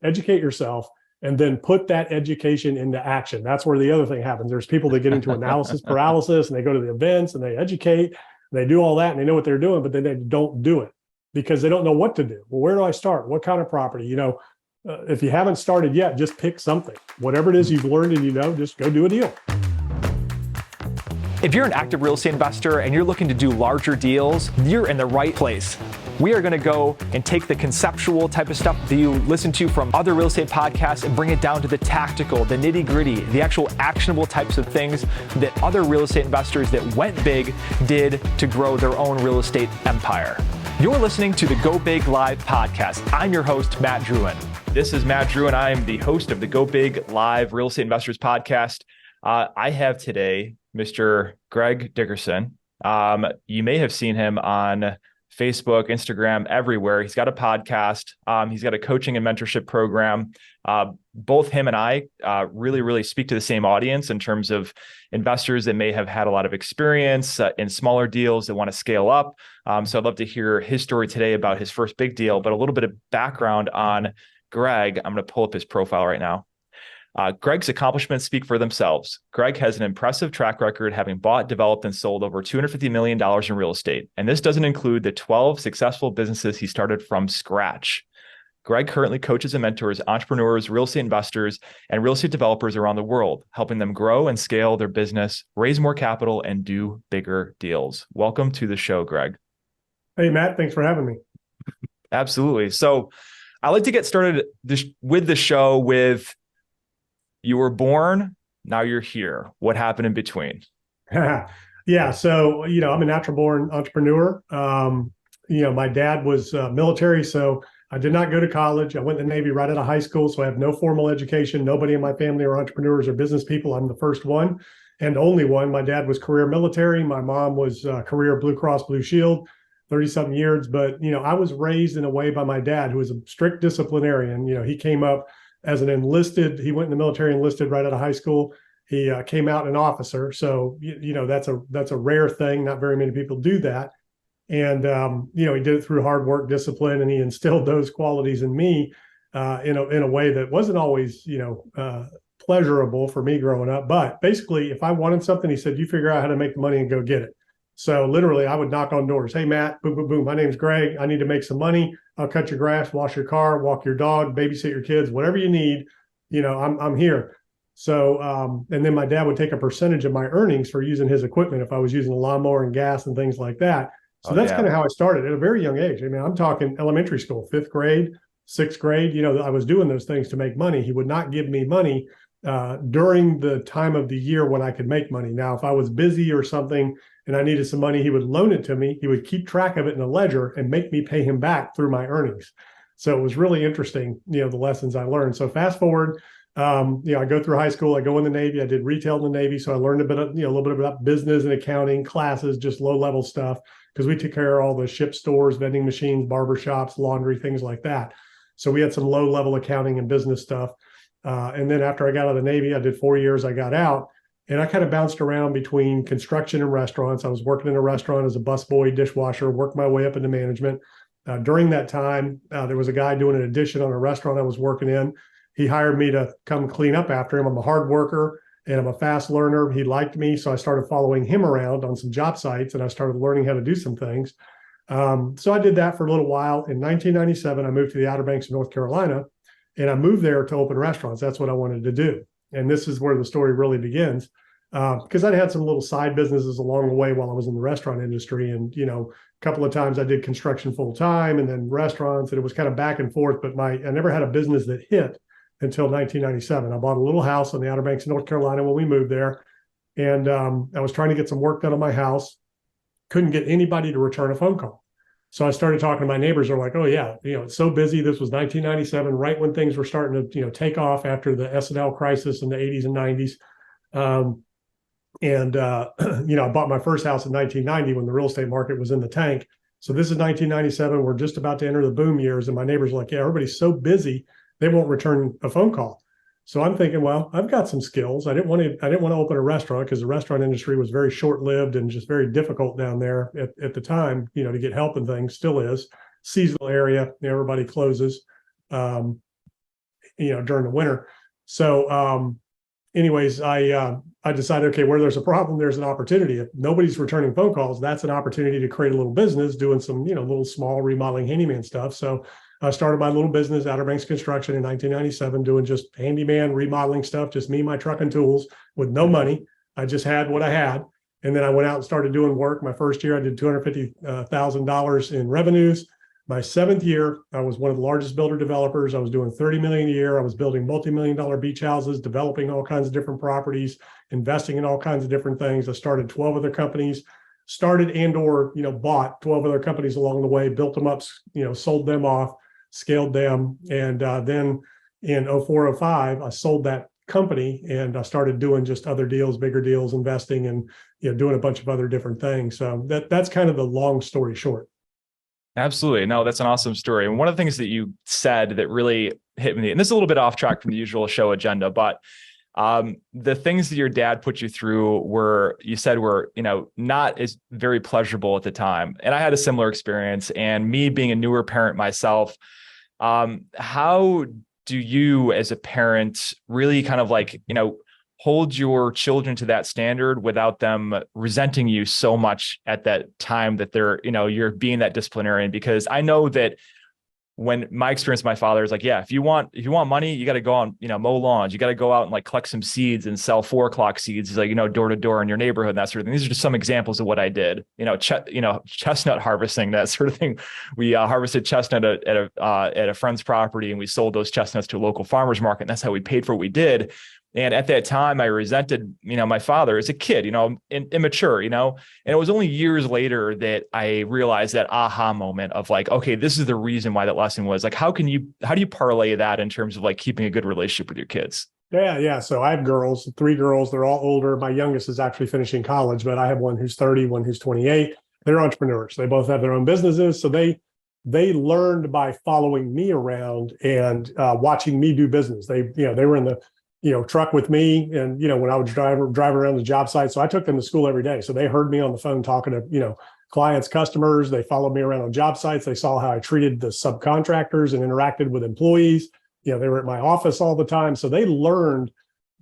educate yourself and then put that education into action. That's where the other thing happens. There's people that get into analysis paralysis, and they go to the events and they educate, and they do all that, and they know what they're doing, but then they don't do it because they don't know what to do. Well, where do I start? What kind of property? If you haven't started yet, just pick something. Whatever it is you've learned and just go do a deal. If you're an active real estate investor and you're looking to do larger deals, you're in the right place. We are going to go and take the conceptual type of stuff that you listen to from other real estate podcasts and bring it down to the tactical, the nitty gritty, the actual actionable types of things that other real estate investors that went big did to grow their own real estate empire. You're listening to the Go Big Live podcast. I'm your host, Matt Drouin. This is Matt Drouin. I am the host of the Go Big Live Real Estate Investors podcast. I have today Mr. Greg Dickerson. You may have seen him on Facebook, Instagram, everywhere. He's got a podcast. He's got a coaching and mentorship program. Both him and I really speak to the same audience in terms of investors that may have had a lot of experience in smaller deals that want to scale up. So I'd love to hear his story today about his first big deal, but a little bit of background on Greg. I'm going to pull up his profile right now. Greg's accomplishments speak for themselves. Greg has an impressive track record, having bought, developed, and sold over $250 million in real estate. And this doesn't include the 12 successful businesses he started from scratch. Greg currently coaches and mentors entrepreneurs, real estate investors, and real estate developers around the world, helping them grow and scale their business, raise more capital, and do bigger deals. Welcome to the show, Greg. Hey, Matt, thanks for having me. Absolutely. So I like to get started with the show with, you were born, now you're here. What happened in between? Yeah. So, I'm a natural born entrepreneur. My dad was military, so I did not go to college. I went to the Navy right out of high school, so I have no formal education. Nobody in my family are entrepreneurs or business people. I'm the first one and only one. My dad was career military. My mom was career Blue Cross Blue Shield, 30-something years. But, I was raised in a way by my dad, who was a strict disciplinarian. He came up as an enlisted. He went in the military, enlisted right out of high school. He came out an officer. So, that's a rare thing. Not very many people do that. And, he did it through hard work, discipline, and he instilled those qualities in me in a way that wasn't always, pleasurable for me growing up. But basically, if I wanted something, he said, you figure out how to make the money and go get it. So literally, I would knock on doors. Hey, Matt, boom, boom, boom. My name's Greg. I need to make some money. I'll cut your grass, wash your car, walk your dog, babysit your kids, whatever you need. I'm here. So, and then my dad would take a percentage of my earnings for using his equipment if I was using a lawnmower and gas and things like that. So that's kind of how I started at a very young age. I mean, I'm talking elementary school, 5th grade, 6th grade. I was doing those things to make money. He would not give me money during the time of the year when I could make money. Now, if I was busy or something and I needed some money, he would loan it to me. He would keep track of it in a ledger and make me pay him back through my earnings. So it was really interesting, the lessons I learned. So fast forward, I go through high school, I go in the Navy, I did retail in the Navy. So I learned a little bit about business and accounting classes, just low level stuff, because we took care of all the ship stores, vending machines, barber shops, laundry, things like that. So we had some low level accounting and business stuff. And then after I got out of the Navy, I did 4 years, I got out. And I kind of bounced around between construction and restaurants. I was working in a restaurant as a busboy, dishwasher, worked my way up into management. During that time, there was a guy doing an addition on a restaurant I was working in. He hired me to come clean up after him. I'm a hard worker and I'm a fast learner. He liked me. So I started following him around on some job sites and I started learning how to do some things. So I did that for a little while. In 1997, I moved to the Outer Banks of North Carolina and I moved there to open restaurants. That's what I wanted to do. And this is where the story really begins, because I'd had some little side businesses along the way while I was in the restaurant industry. And, a couple of times I did construction full time and then restaurants, and it was kind of back and forth. But I never had a business that hit until 1997. I bought a little house on the Outer Banks of North Carolina when we moved there. And I was trying to get some work done on my house. Couldn't get anybody to return a phone call. So I started talking to my neighbors. They're like, oh, yeah, it's so busy. This was 1997, right when things were starting to, take off after the S&L crisis in the 80s and 90s. I bought my first house in 1990 when the real estate market was in the tank. So this is 1997. We're just about to enter the boom years. And my neighbors are like, yeah, everybody's so busy, they won't return a phone call. So I'm thinking, well, I've got some skills. I didn't want to open a restaurant because the restaurant industry was very short-lived and just very difficult down there at the time, to get help and things. Still is. Seasonal area, everybody closes. during the winter. So, anyways, I decided, okay, where there's a problem, there's an opportunity. If nobody's returning phone calls, that's an opportunity to create a little business doing some, little small remodeling handyman stuff. So I started my little business, Outer Banks Construction, in 1997, doing just handyman remodeling stuff, just me, my truck and tools, with no money. I just had what I had. And then I went out and started doing work. My first year, I did $250,000 in revenues. My seventh year, I was one of the largest builder developers. I was doing 30 million a year. I was building multi-million-dollar beach houses, developing all kinds of different properties, investing in all kinds of different things. I started 12 other companies, started and/or bought 12 other companies along the way, built them up, sold them off, scaled them, and then in 04, 05, I sold that company and I started doing just other deals, bigger deals, investing, and doing a bunch of other different things. So that's kind of the long story short. Absolutely. No, that's an awesome story. And one of the things that you said that really hit me, and this is a little bit off track from the usual show agenda, but the things that your dad put you through were not as very pleasurable at the time. And I had a similar experience, and me being a newer parent myself, how do you as a parent really kind of hold your children to that standard without them resenting you so much at that time that they're, you're being that disciplinarian? Because I know that when my experience with my father is yeah, if you want money, you got to go on, mow lawns. You got to go out and collect some seeds and sell 4 o'clock seeds, door to door in your neighborhood and that sort of thing. These are just some examples of what I did. Chestnut harvesting, that sort of thing. We harvested chestnut at a friend's property, and we sold those chestnuts to a local farmer's market. And that's how we paid for what we did. And at that time, I resented, my father as a kid, immature, and it was only years later that I realized that aha moment of okay, this is the reason why that lesson was how do you parlay that in terms of keeping a good relationship with your kids? Yeah. So I have 3 girls. They're all older. My youngest is actually finishing college, but I have one who's 30, one who's 28. They're entrepreneurs. They both have their own businesses. So they learned by following me around and watching me do business. They were in the truck with me, and when I would drive around the job site. So I took them to school every day. So they heard me on the phone talking to clients, customers. They followed me around on job sites. They saw how I treated the subcontractors and interacted with employees. They were at my office all the time. So they learned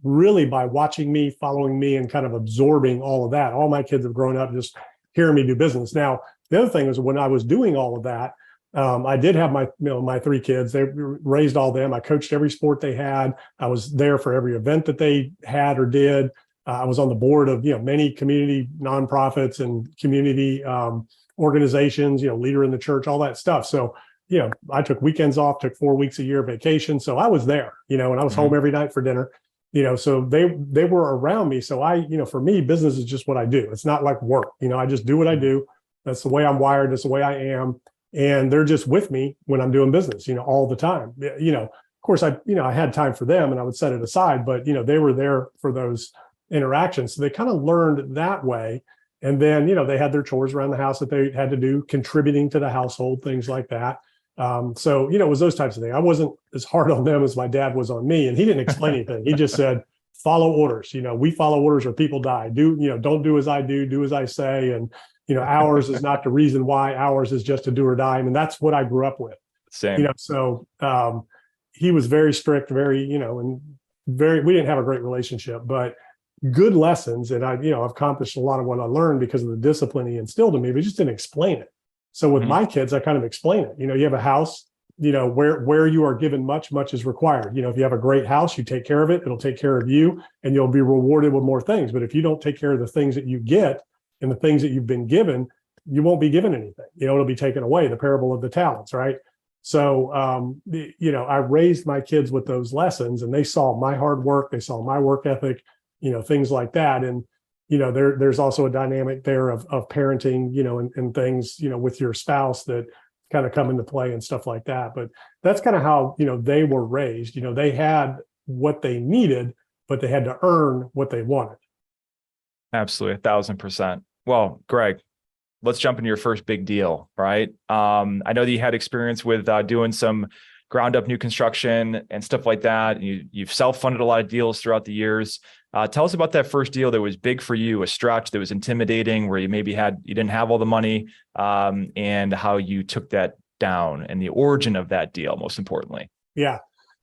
really by watching me, following me, and kind of absorbing all of that. All my kids have grown up just hearing me do business. Now, the other thing is, when I was doing all of that, I did have my 3 kids. They raised all them. I coached every sport they had. I was there for every event that they had or did. I was on the board of many community nonprofits and community organizations. Leader in the church, all that stuff. So I took weekends off, took 4 weeks a year vacation. So I was there. And I was home every night for dinner. So they were around me. So for me, business is just what I do. It's not like work. I just do what I do. That's the way I'm wired. That's the way I am. And they're just with me when I'm doing business, all the time. Of course, I had time for them and I would set it aside, but, they were there for those interactions. So they kind of learned that way. And then, they had their chores around the house that they had to do, contributing to the household, things like that. So, it was those types of things. I wasn't as hard on them as my dad was on me. And he didn't explain anything. He just said, follow orders. We follow orders or people die. Don't do as I do as I say. And ours is not the reason why. Ours is just to do or die. I mean, that's what I grew up with. Same. So he was very strict, very, and we didn't have a great relationship, but good lessons. And I've accomplished a lot of what I learned because of the discipline he instilled in me, but he just didn't explain it. So with my kids, I kind of explain it. You have a house, where you are given much is required. If you have a great house, you take care of it, it'll take care of you, and you'll be rewarded with more things. But if you don't take care of the things that you get, and the things that you've been given, you won't be given anything. It'll be taken away, the parable of the talents, right? So, I raised my kids with those lessons, and they saw my hard work. They saw my work ethic, things like that. And, there's also a dynamic there of parenting, and things, with your spouse that kind of come into play and stuff like that. But that's kind of how, they were raised. They had what they needed, but they had to earn what they wanted. Absolutely. 1,000%. Well, Greg, let's jump into your first big deal, right? I know that you had experience with doing some ground up new construction and stuff like that. You've self-funded a lot of deals throughout the years. Tell us about that first deal that was big for you, a stretch that was intimidating, where you didn't have all the money, and how you took that down and the origin of that deal, most importantly. Yeah.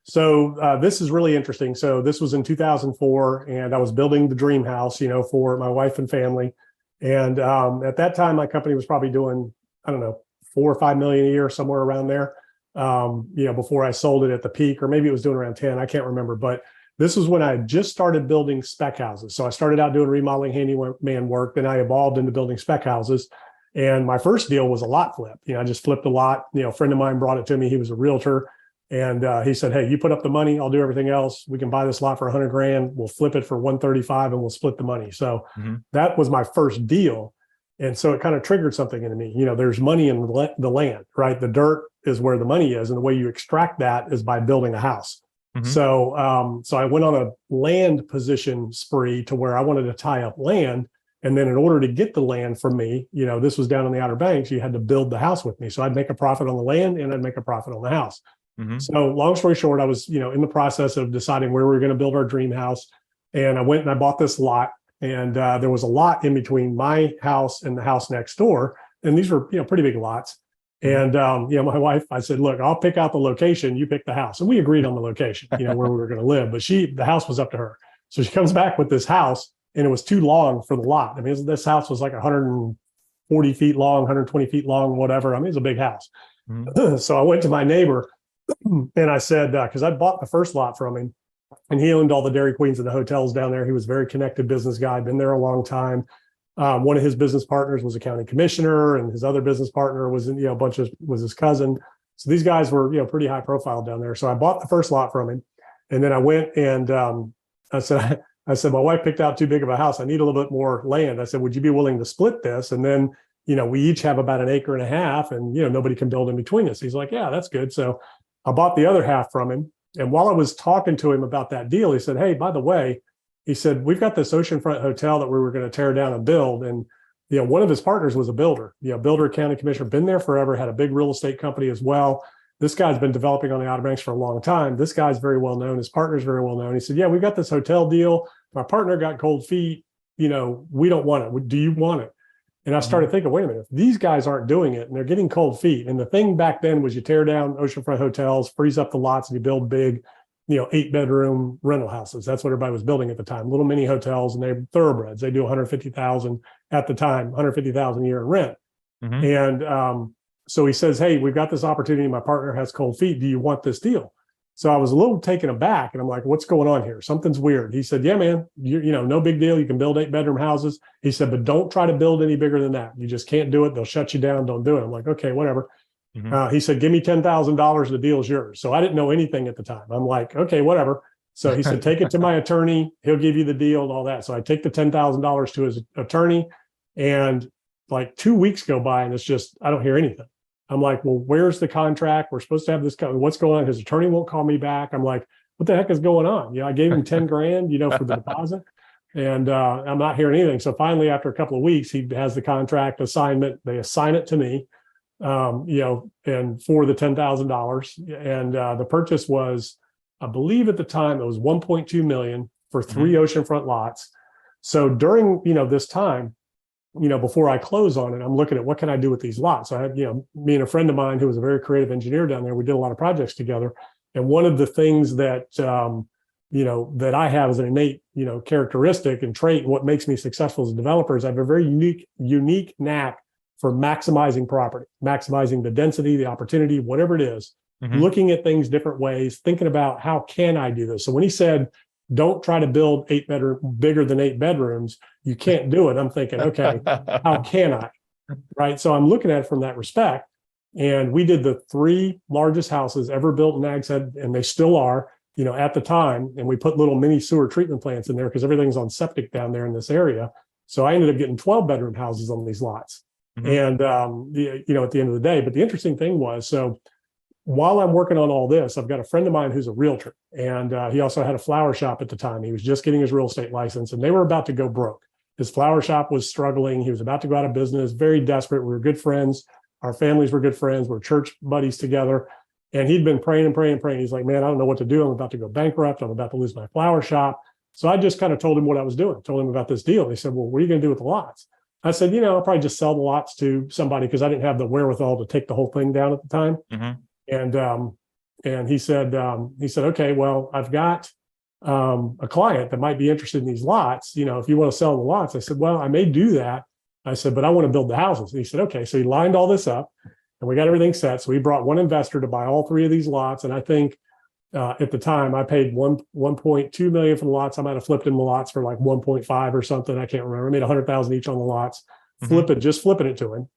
So this is really interesting. So this was in 2004, and I was building the dream house, for my wife and family. And at that time, my company was probably doing, I don't know, 4 or 5 million a year, somewhere around there. Before I sold it at the peak, or maybe it was doing around 10. I can't remember, but this was when I just started building spec houses. So I started out doing remodeling handyman work, then I evolved into building spec houses. And my first deal was a lot flip. I just flipped a lot. A friend of mine brought it to me. He was a realtor. And he said, hey, you put up the money, I'll do everything else. We can buy this lot for 100 grand. We'll flip it for 135 and we'll split the money. So that was my first deal. And so it kind of triggered something into me. There's money in the land, right? The dirt is where the money is. And the way you extract that is by building a house. So I went on a land position spree to where I wanted to tie up land. And then in order to get the land from me, this was down in the Outer Banks, you had to build the house with me. So I'd make a profit on the land and I'd make a profit on the house. So long story short, I was, in the process of deciding where we were going to build our dream house. And I went and I bought this lot, and there was a lot in between my house and the house next door. And these were, pretty big lots. And, my wife, I said, look, I'll pick out the location, you pick the house. And we agreed on the location, where we were going to live, but the house was up to her. So she comes back with this house, and it was too long for the lot. I mean, this house was like 140 feet long, 120 feet long, whatever. I mean, it's a big house. So I went to my neighbor and I said, because I bought the first lot from him, and he owned all the Dairy Queens and the hotels down there. He was a very connected business guy, been there a long time. One of his business partners was a county commissioner, and his other business partner was, was his cousin. So these guys were, pretty high profile down there. So I bought the first lot from him, and then I went and I said, my wife picked out too big of a house. I need a little bit more land. I said, would you be willing to split this? And then, we each have about 1.5 acres, and, nobody can build in between us. He's like, yeah, that's good. So I bought the other half from him. And while I was talking to him about that deal, he said, hey, by the way, he said, we've got this oceanfront hotel that we were going to tear down and build. And, one of his partners was a builder, builder, county commissioner, been there forever, had a big real estate company as well. This guy's been developing on the Outer Banks for a long time. This guy's very well known. His partner's very well known. He said, yeah, we've got this hotel deal. My partner got cold feet. We don't want it. Do you want it? And I started thinking, wait a minute, if these guys aren't doing it and they're getting cold feet. And the thing back then was you tear down oceanfront hotels, freeze up the lots, and you build big, 8-bedroom rental houses. That's what everybody was building at the time. Little mini hotels, and they're thoroughbreds. They do 150,000 at the time, 150,000 a year in rent. And so he says, hey, we've got this opportunity. My partner has cold feet. Do you want this deal? So I was a little taken aback, and I'm like, what's going on here? Something's weird. He said, yeah, man, no big deal. You can build 8-bedroom houses. He said, but don't try to build any bigger than that. You just can't do it. They'll shut you down. Don't do it. I'm like, okay, whatever. He said, give me $10,000. The deal's yours. So I didn't know anything at the time. I'm like, okay, whatever. So he said, take it to my attorney. He'll give you the deal and all that. So I take the $10,000 to his attorney, and like 2 weeks go by, and it's just, I don't hear anything. I'm like, well, where's the contract? We're supposed to have this. What's going on? His attorney won't call me back. I'm like, what the heck is going on? I gave him 10 grand, for the deposit, and I'm not hearing anything. So finally, after a couple of weeks, he has the contract assignment. They assign it to me, and for the $10,000. And the purchase was, I believe at the time, it was 1.2 million for 3 oceanfront lots. So during, this time, before I close on it, I'm looking at what can I do with these lots. So I had, me and a friend of mine who was a very creative engineer down there, we did a lot of projects together. And one of the things that, that I have as an innate, characteristic and trait, and what makes me successful as a developer is I have a very unique knack for maximizing property, maximizing the density, the opportunity, whatever it is, looking at things different ways, thinking about how can I do this? So when he said, don't try to build 8-bedroom, bigger than 8 bedrooms, you can't do it. I'm thinking, okay, how can I? Right. So I'm looking at it from that respect. And we did the 3 largest houses ever built in Nags Head, and they still are, at the time. And we put little mini sewer treatment plants in there because everything's on septic down there in this area. So I ended up getting 12-bedroom houses on these lots. And, at the end of the day, but the interesting thing was, so while I'm working on all this, I've got a friend of mine who's a realtor, and he also had a flower shop at the time. He was just getting his real estate license, and they were about to go broke. His flower shop was struggling. He was about to go out of business, very desperate. We were good friends. Our families were good friends. We're church buddies together. And he'd been praying and praying and praying. He's like, man, I don't know what to do. I'm about to go bankrupt. I'm about to lose my flower shop. So I just kind of told him what I was doing, told him about this deal. He said, well, what are you going to do with the lots? I said, I'll probably just sell the lots to somebody because I didn't have the wherewithal to take the whole thing down at the time. And And he said, okay, well, I've got a client that might be interested in these lots. If you want to sell the lots. I said, well, I may do that. I said, but I want to build the houses. And he said, okay. So he lined all this up and we got everything set. So he brought one investor to buy all three of these lots. And I think at the time I paid 1.2 million for the lots. I might have flipped in the lots for like 1.5 or something. I can't remember. I made 100,000 each on the lots, flipping it to him.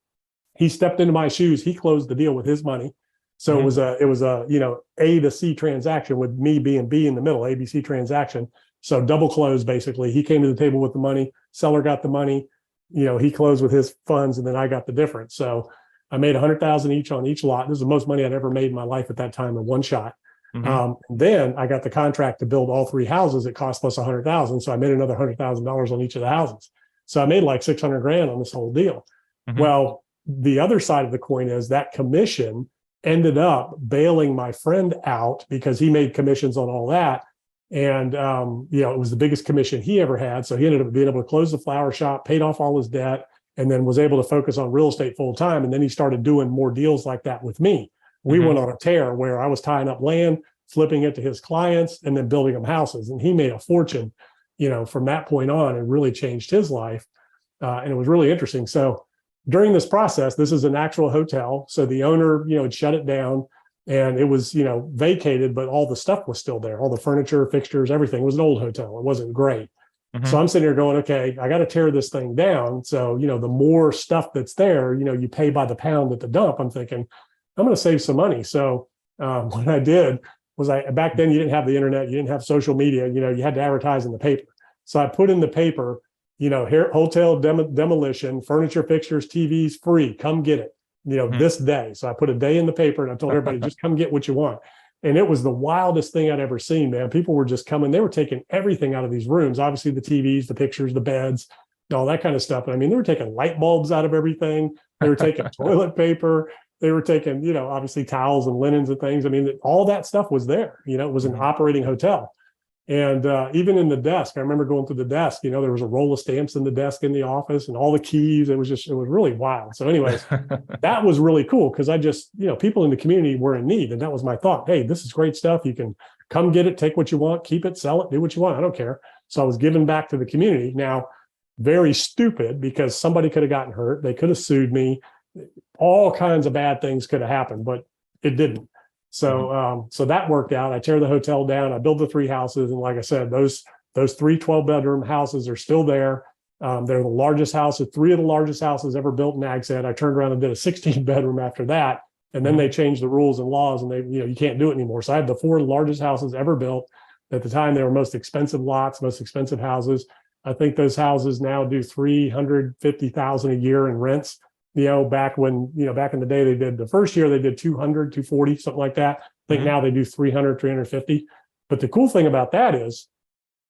He stepped into my shoes. He closed the deal with his money. So it was a A to C transaction with me being B in the middle, ABC transaction. So double close basically. He came to the table with the money, seller got the money, he closed with his funds, and then I got the difference. So I made 100,000 each on each lot. This is the most money I'd ever made in my life at that time in one shot. Then I got the contract to build all three houses. It cost plus 100,000. So I made another $100,000 on each of the houses. So I made like 600 grand on this whole deal. Well, the other side of the coin is that commission ended up bailing my friend out because he made commissions on all that. And, it was the biggest commission he ever had. So he ended up being able to close the flower shop, paid off all his debt, and then was able to focus on real estate full time. And then he started doing more deals like that with me. We went on a tear where I was tying up land, flipping it to his clients, and then building them houses. And he made a fortune, from that point on, and really changed his life. And it was really interesting. So during this process, this is an actual hotel. So the owner, had shut it down and it was, vacated, but all the stuff was still there. All the furniture, fixtures, everything. It was an old hotel. It wasn't great. So I'm sitting here going, okay, I got to tear this thing down. So, the more stuff that's there, you pay by the pound at the dump. I'm thinking, I'm going to save some money. So what I did was back then you didn't have the internet, you didn't have social media, you had to advertise in the paper. So I put in the paper, here, hotel demolition, furniture, fixtures, TVs free. Come get it, this day. So I put a day in the paper and I told everybody, just come get what you want. And it was the wildest thing I'd ever seen, man. People were just coming. They were taking everything out of these rooms. Obviously the TVs, the pictures, the beds, all that kind of stuff. And I mean, they were taking light bulbs out of everything. They were taking toilet paper. They were taking, obviously towels and linens and things. I mean, all that stuff was there. It was an operating hotel. And even in the desk, I remember going through the desk, there was a roll of stamps in the desk in the office and all the keys. It was really wild. So anyways, that was really cool because I just, people in the community were in need. And that was my thought. Hey, this is great stuff. You can come get it, take what you want, keep it, sell it, do what you want. I don't care. So I was giving back to the community. Now, very stupid because somebody could have gotten hurt. They could have sued me. All kinds of bad things could have happened, but it didn't. So, so that worked out. I tear the hotel down. I build the three houses. And like I said, those three 12-bedroom houses are still there. They're the largest houses, three of the largest houses ever built in Ag Set. I turned around and did a 16-bedroom after that. And then they changed the rules and laws and they, you can't do it anymore. So I had the four largest houses ever built. At the time, they were most expensive lots, most expensive houses. I think those houses now do $350,000 a year in rents. Back when, back in the day, they did the first year, they did 200, 240, something like that. I think now they do 300, 350. But the cool thing about that is,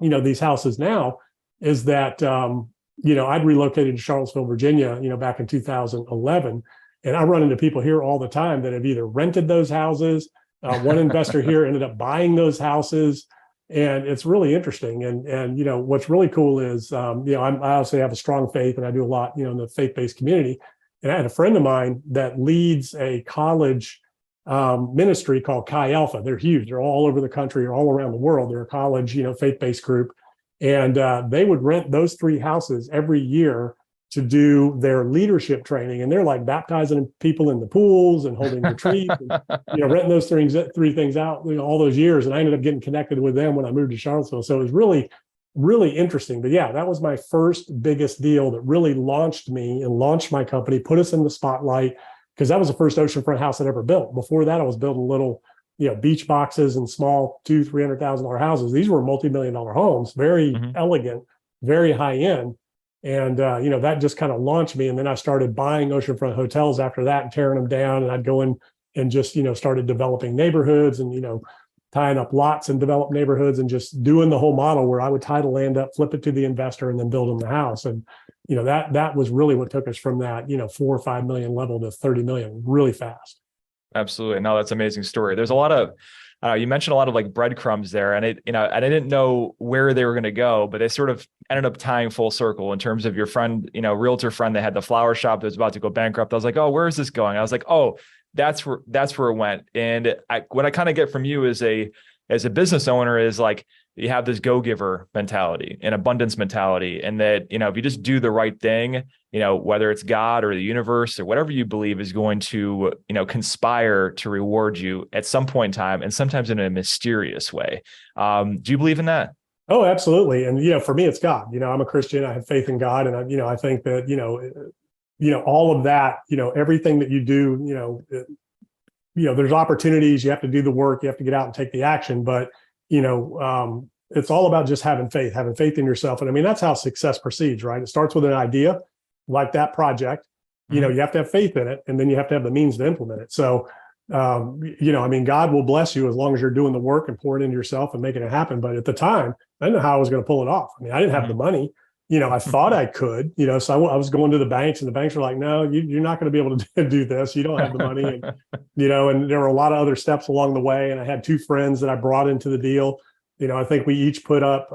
these houses now is that, I'd relocated to Charlottesville, Virginia, back in 2011. And I run into people here all the time that have either rented those houses. One investor here ended up buying those houses. And it's really interesting. And what's really cool is, I obviously have a strong faith and I do a lot, in the faith-based community. And I had a friend of mine that leads a college ministry called Chi Alpha. They're huge. They're all over the country or all around the world. They're a college, faith-based group. And they would rent those three houses every year to do their leadership training. And they're like baptizing people in the pools and holding retreats, and, renting those three things out, all those years. And I ended up getting connected with them when I moved to Charlottesville. So it was really, really interesting. But yeah, that was my first biggest deal that really launched me and launched my company, put us in the spotlight, because that was the first oceanfront house I'd ever built. Before that, I was building little, beach boxes and small $200,000-$300,000 houses. These were multi-million-dollar homes, very elegant, very high end. And, that just kind of launched me. And then I started buying oceanfront hotels after that and tearing them down. And I'd go in and just, started developing neighborhoods and, tying up lots and develop neighborhoods and just doing the whole model where I would tie the land up, flip it to the investor and then build them the house. And, that was really what took us from that, 4 or 5 million level to 30 million really fast. Absolutely. No, that's an amazing story. There's a lot of, you mentioned a lot of like breadcrumbs there, and and I didn't know where they were going to go, but they sort of ended up tying full circle in terms of your friend, realtor friend that had the flower shop that was about to go bankrupt. I was like, oh, where is this going? I was like, oh, that's where it went. And what I kind of get from you as a business owner is like, you have this go-giver mentality and abundance mentality. And that, if you just do the right thing, whether it's God or the universe or whatever you believe is going to, conspire to reward you at some point in time, and sometimes in a mysterious way. Do you believe in that? Oh, absolutely. And, for me, it's God. I'm a Christian. I have faith in God. And, I think that, all of that, everything that you do, there's opportunities. You have to do the work. You have to get out and take the action. But, it's all about just having faith in yourself. And I mean, that's how success proceeds, right? It starts with an idea like that project. You have to have faith in it, and then you have to have the means to implement it. So, I mean, God will bless you as long as you're doing the work and pouring into yourself and making it happen. But at the time, I didn't know how I was going to pull it off. I mean, I didn't have the money. I thought I could, so I was going to the banks, and the banks were like, no, you're not going to be able to do this. You don't have the money. And, and there were a lot of other steps along the way. And I had two friends that I brought into the deal. I think we each put up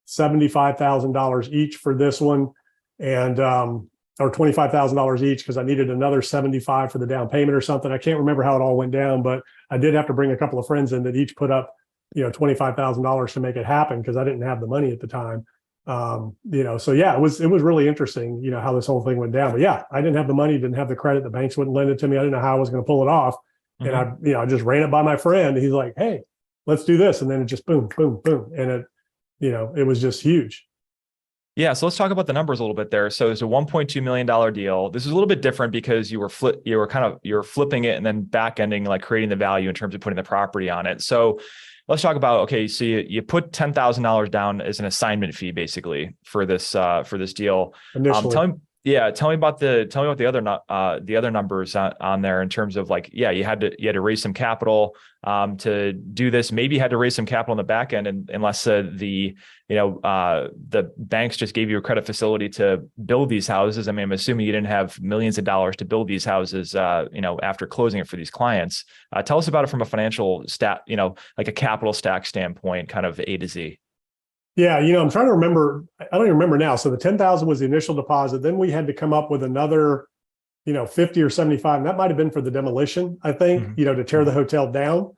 $75,000 each for this one, and or $25,000 each, because I needed another 75 for the down payment or something. I can't remember how it all went down, but I did have to bring a couple of friends in that each put up, $25,000 to make it happen, because I didn't have the money at the time. So yeah, it was really interesting, how this whole thing went down. But yeah, I didn't have the money, didn't have the credit. The banks wouldn't lend it to me. I didn't know how I was going to pull it off. And I just ran it by my friend. He's like, hey, let's do this. And then it just boom, boom, boom. And it was just huge. Yeah. So let's talk about the numbers a little bit there. So it's a $1.2 million deal. This is a little bit different because you're flipping it and then back ending, like creating the value in terms of putting the property on it. So let's talk about, okay, so you put $10,000 down as an assignment fee, basically, for this deal. Initially. Tell me about the other numbers on there, in terms of, like, you had to raise some capital to do this. Maybe you had to raise some capital in the back end, and unless the banks just gave you a credit facility to build these houses. I mean, I'm assuming you didn't have millions of dollars to build these houses, after closing it for these clients. Tell us about it from a financial like a capital stack standpoint, kind of A to Z. Yeah, I'm trying to remember. I don't even remember now. So the 10,000 was the initial deposit. Then we had to come up with another, 50 or 75. And that might've been for the demolition, I think, to tear the hotel down,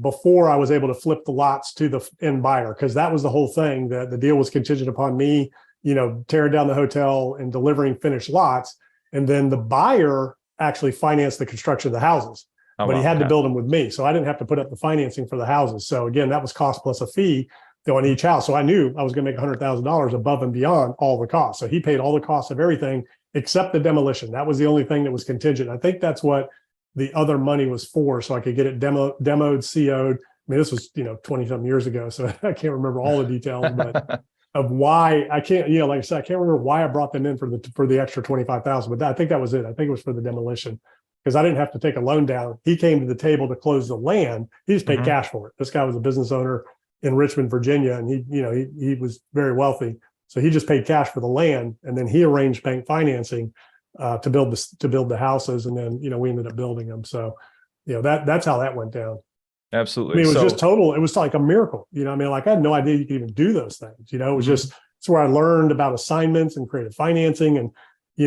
before I was able to flip the lots to the end buyer. Cause that was the whole thing, that the deal was contingent upon me, tearing down the hotel and delivering finished lots. And then the buyer actually financed the construction of the houses, but he had to build them with me. So I didn't have to put up the financing for the houses. So again, that was cost plus a fee on each house. So I knew I was going to make $100,000 above and beyond all the costs. So he paid all the costs of everything except the demolition. That was the only thing that was contingent. I think that's what the other money was for. So I could get it demoed, CO'd. I mean, this was, 20 something years ago. So I can't remember all the details, but of why I can't, like I said, I can't remember why I brought them in for the extra 25,000, but I think that was it. I think it was for the demolition, because I didn't have to take a loan down. He came to the table to close the land. He just paid cash for it. This guy was a business owner in Richmond, Virginia, and he was very wealthy. So he just paid cash for the land, and then he arranged bank financing to build the houses, and then we ended up building them. So that's how that went down. Absolutely. I mean, it was just total. It was like a miracle. I mean, like I had no idea you could even do those things. It was just, it's where I learned about assignments and creative financing. And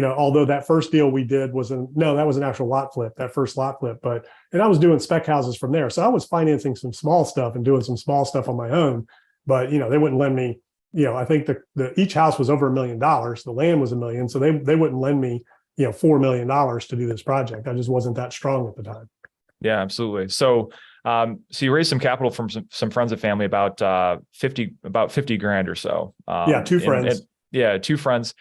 although that first deal we did that was an actual lot flip, that first lot flip, and I was doing spec houses from there. So I was financing some small stuff and doing some small stuff on my own, but they wouldn't lend me, I think each house was over $1 million. The land was $1 million. So they wouldn't lend me, $4 million to do this project. I just wasn't that strong at the time. Yeah, absolutely. So you raised some capital from some friends and family, about 50 grand or so. Two friends. Two friends.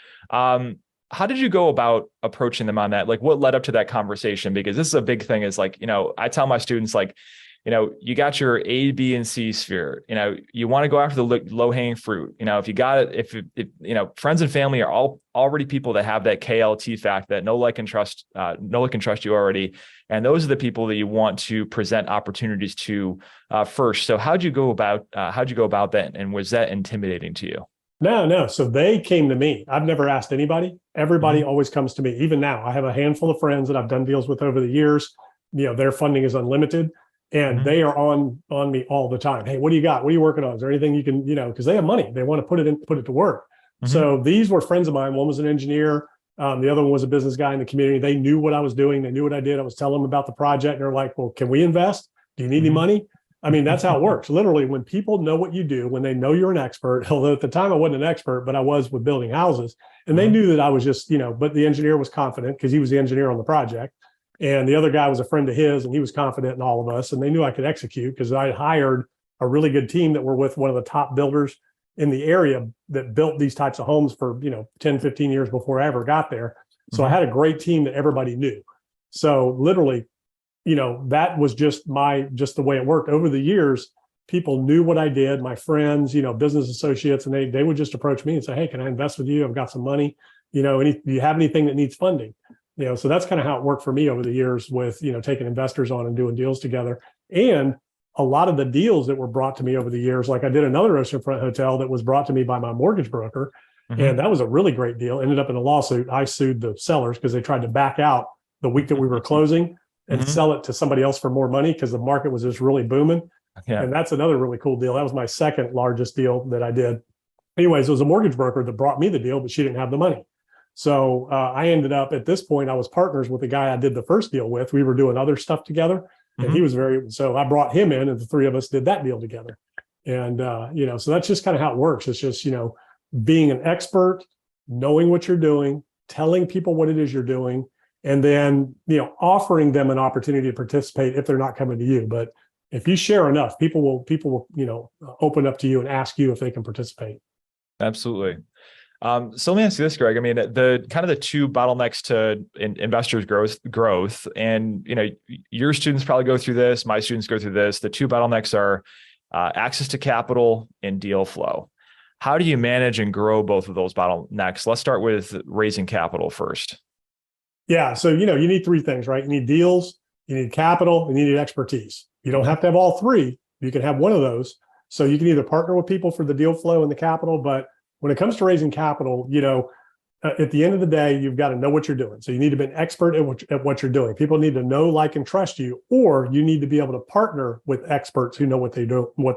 How did you go about approaching them on that? Like, what led up to that conversation? Because this is a big thing, is like, I tell my students, like, you got your A, B, and C sphere, you want to go after the low hanging fruit. If you got it, if friends and family are all already people that have that KLT fact, that know, like, and trust you already. And those are the people that you want to present opportunities to first. So how'd you go about that? And was that intimidating to you? No. So they came to me. I've never asked anybody. Everybody always comes to me. Even now, I have a handful of friends that I've done deals with over the years. Their funding is unlimited, and they are on me all the time. Hey, what do you got? What are you working on? Is there anything you can, because they have money. They want to put it to work. So these were friends of mine. One was an engineer. The other one was a business guy in the community. They knew what I was doing. They knew what I did. I was telling them about the project. And they're like, well, can we invest? Do you need any money? I mean, that's how it works. Literally, when people know what you do, when they know you're an expert, although at the time I wasn't an expert, but I was with building houses, and they knew that I was just, but the engineer was confident because he was the engineer on the project. And the other guy was a friend of his, and he was confident in all of us. And they knew I could execute because I hired a really good team that were with one of the top builders in the area that built these types of homes for, 10, 15 years before I ever got there. So I had a great team that everybody knew. So literally, that was just the way it worked. Over the years, people knew what I did, my friends, business associates, and they would just approach me and say, hey, can I invest with you? I've got some money. Do you have anything that needs funding? So that's kind of how it worked for me over the years with, taking investors on and doing deals together. And a lot of the deals that were brought to me over the years, like I did another oceanfront hotel that was brought to me by my mortgage broker. And that was a really great deal. Ended up in a lawsuit. I sued the sellers because they tried to back out the week that we were closing and sell it to somebody else for more money because the market was just really booming. Yeah. And that's another really cool deal. That was my second largest deal that I did. Anyways, it was a mortgage broker that brought me the deal, but she didn't have the money. So I ended up at this point, I was partners with the guy I did the first deal with. We were doing other stuff together. And he was so I brought him in and the three of us did that deal together. And, so that's just kind of how it works. It's just, being an expert, knowing what you're doing, telling people what it is you're doing, and then, offering them an opportunity to participate if they're not coming to you. But if you share enough, people will, open up to you and ask you if they can participate. Absolutely. So let me ask you this, Greg. I mean, the two bottlenecks to investors' growth, and your students probably go through this. My students go through this. The two bottlenecks are access to capital and deal flow. How do you manage and grow both of those bottlenecks? Let's start with raising capital first. Yeah. So you need three things, right? You need deals, you need capital, and you need expertise. You don't have to have all three. You can have one of those. So you can either partner with people for the deal flow and the capital, but when it comes to raising capital, at the end of the day, you've got to know what you're doing. So you need to be an expert at what you're doing. People need to know, like, and trust you, or you need to be able to partner with experts who know what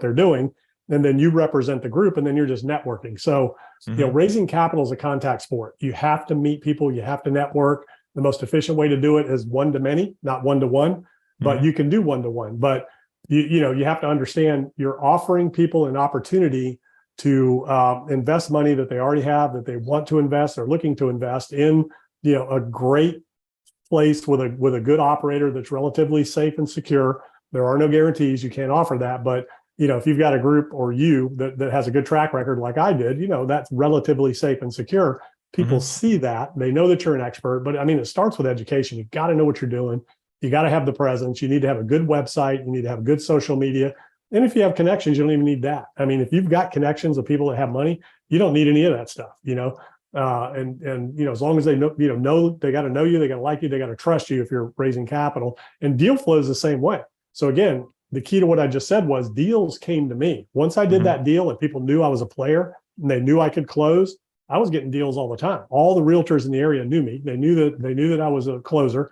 they're doing. And then you represent the group, and then you're just networking. So, raising capital is a contact sport. You have to meet people. You have to network. The most efficient way to do it is one to many, not one to one, but you can do one to one. But you have to understand you're offering people an opportunity to invest money that they already have, that they want to invest or looking to invest in, a great place with a good operator that's relatively safe and secure. There are no guarantees. You can't offer that. But, if you've got a group or that has a good track record like I did, that's relatively safe and secure. People see that. They know that you're an expert. But I mean, it starts with education. You got to know what you're doing. You got to have the presence. You need to have a good website. You need to have good social media. And if you have connections, you don't even need that. I mean, if you've got connections of people that have money, you don't need any of that stuff, and as long as they know, they got to know you, they got to like you, they got to trust you if you're raising capital. And deal flow is the same way. So again, the key to what I just said was deals came to me. Once I did that deal and people knew I was a player and they knew I could close, I was getting deals all the time. All the realtors in the area knew me. They knew that I was a closer.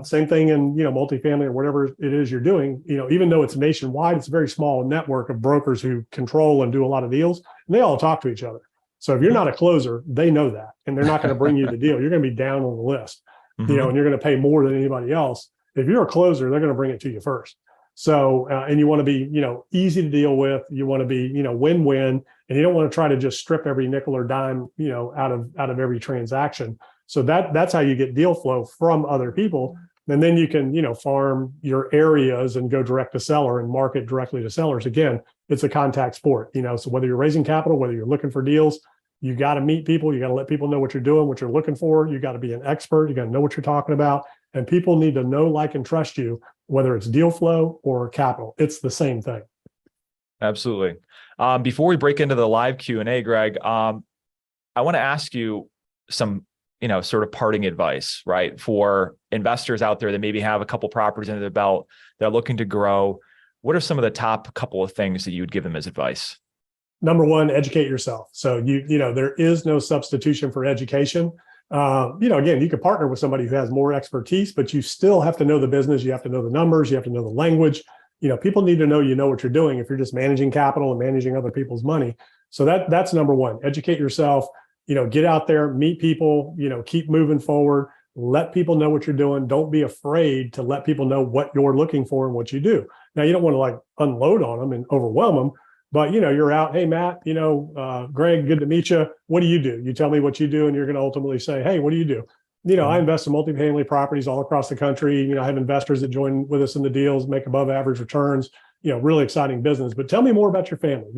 Same thing in, multifamily or whatever it is you're doing, even though it's nationwide, it's a very small network of brokers who control and do a lot of deals, and they all talk to each other. So if you're not a closer, they know that, and they're not going to bring you the deal. You're going to be down on the list, and you're going to pay more than anybody else. If you're a closer, they're going to bring it to you first. So, and you want to be, easy to deal with. You want to be, win-win, and you don't want to try to just strip every nickel or dime, out of every transaction. So that's how you get deal flow from other people. And then you can, farm your areas and go direct to seller and market directly to sellers. Again, it's a contact sport, so whether you're raising capital, whether you're looking for deals, you got to meet people. You got to let people know what you're doing, what you're looking for. You got to be an expert. You got to know what you're talking about. And people need to know, like, and trust you, whether it's deal flow or capital. It's the same thing. Absolutely. Before we break into the live Q&A, Greg, I want to ask you some sort of parting advice, right? For investors out there that maybe have a couple properties under their belt, they're looking to grow. What are some of the top couple of things that you would give them as advice? Number one, educate yourself. So there is no substitution for education. Again, you could partner with somebody who has more expertise, but you still have to know the business. You have to know the numbers. You have to know the language. People need to know what you're doing if you're just managing capital and managing other people's money. So that's number one. Educate yourself. get out there, meet people, keep moving forward, let people know what you're doing. Don't be afraid to let people know what you're looking for and what you do. Now, you don't want to like unload on them and overwhelm them, but you're out. Hey, Matt, Greg, good to meet you. What do you do? You tell me what you do, and you're going to ultimately say, hey, what do you do? I invest in multifamily properties all across the country. I have investors that join with us in the deals, make above average returns, really exciting business. But tell me more about your family,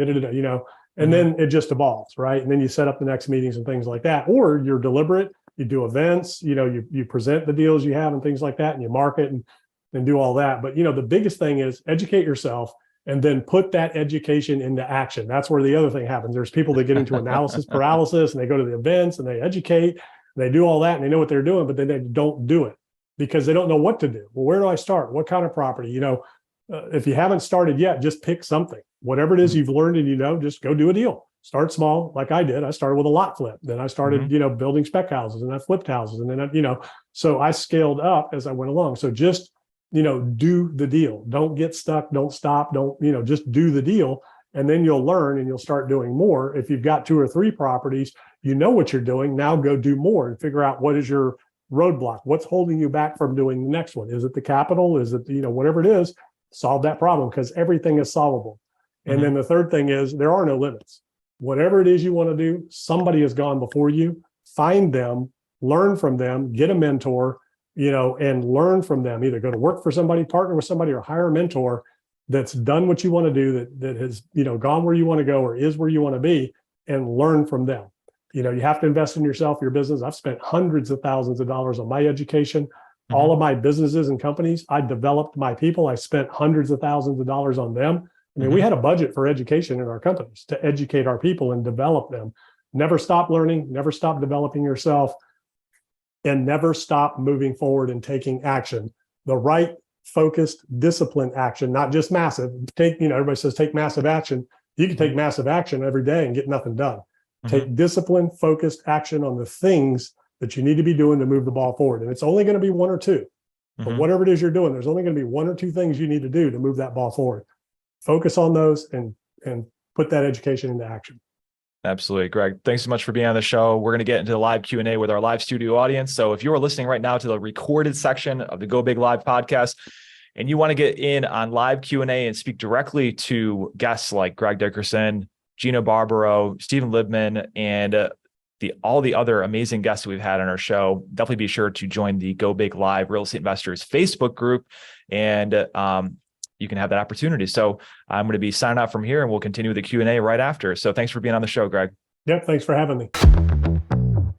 and then it just evolves, right? And then you set up the next meetings and things like that. Or you're deliberate, you do events, you present the deals you have and things like that, and you market and do all that. But, the biggest thing is educate yourself and then put that education into action. That's where the other thing happens. There's people that get into analysis paralysis, and they go to the events and they educate. They do all that and they know what they're doing, but then they don't do it because they don't know what to do. Well, where do I start? What kind of property? If you haven't started yet, just pick something. Whatever it is you've learned and just go do a deal. Start small, like I did. I started with a lot flip. Then I started, building spec houses, and I flipped houses. And then, so I scaled up as I went along. So just, do the deal. Don't get stuck. Don't stop. Don't, just do the deal. And then you'll learn and you'll start doing more. If you've got 2 or 3 properties, you know what you're doing. Now go do more and figure out what is your roadblock. What's holding you back from doing the next one? Is it the capital? Is it, whatever it is, solve that problem, because everything is solvable. And then the third thing is there are no limits. Whatever it is you want to do, somebody has gone before you. Find them, learn from them, get a mentor, and learn from them. Either go to work for somebody, partner with somebody, or hire a mentor that's done what you want to do, that has, gone where you want to go or is where you want to be, and learn from them. You have to invest in yourself, your business. I've spent hundreds of thousands of dollars on my education. All of my businesses and companies, I developed my people. I spent hundreds of thousands of dollars on them. I mean, we had a budget for education in our companies to educate our people and develop them. Never stop learning, never stop developing yourself, and never stop moving forward and taking action. The right, focused, disciplined action, not just massive. Everybody says take massive action. You can take massive action every day and get nothing done. Take disciplined, focused action on the things that you need to be doing to move the ball forward. And it's only going to be 1 or 2. But whatever it is you're doing, there's only going to be 1 or 2 things you need to do to move that ball forward. Focus on those and put that education into action. Absolutely. Greg, thanks so much for being on the show. We're going to get into the live Q&A with our live studio audience. So if you are listening right now to the recorded section of the Go Big Live podcast, and you want to get in on live Q&A and speak directly to guests like Greg Dickerson, Gina Barbaro, Stephen Libman, and all the other amazing guests that we've had on our show, definitely be sure to join the Go Big Live Real Estate Investors Facebook group, and you can have that opportunity. So I'm going to be signing off from here, and we'll continue with the Q&A right after. So thanks for being on the show, Greg. Yep. Thanks for having me.